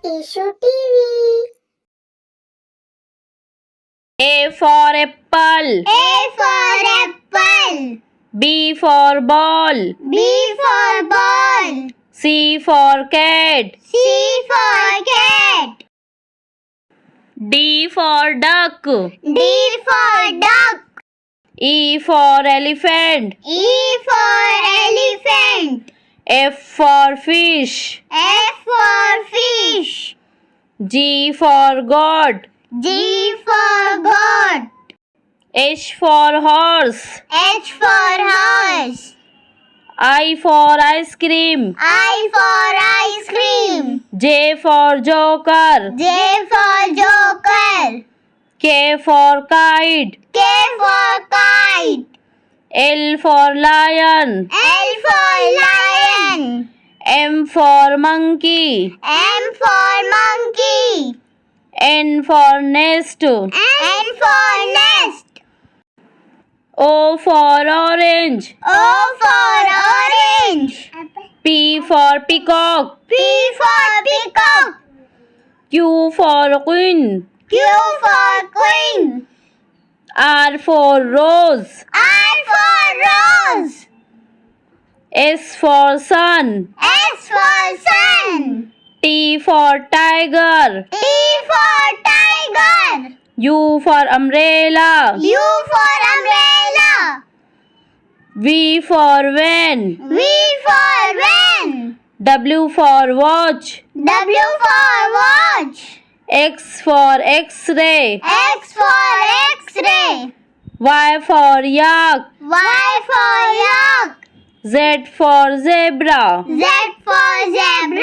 Eshu TV. A for apple. A for apple. B for ball. B for ball. C for cat. C for cat. D for duck. D for duck. E for elephant. E for elephant. F for fish. F for fish. G for goat. G for goat. H for horse. H for horse. I for ice cream. I for ice cream. J for joker. J for joker. K for kite. K for kite. L for lion. L for lion. M for monkey. M for monkey. N for nest. N for nest. O for orange. O for orange. P for peacock. P for peacock. Q for queen. Q for queen. R for rose. R for rose. S for sun. S for sun. T for tiger. T for tiger. U for umbrella. U for umbrella. V for van. V for van. W for watch. W for watch. X for x-ray. X for x-ray. Y for yak. Y for yak. Z for zebra. Z for zebra.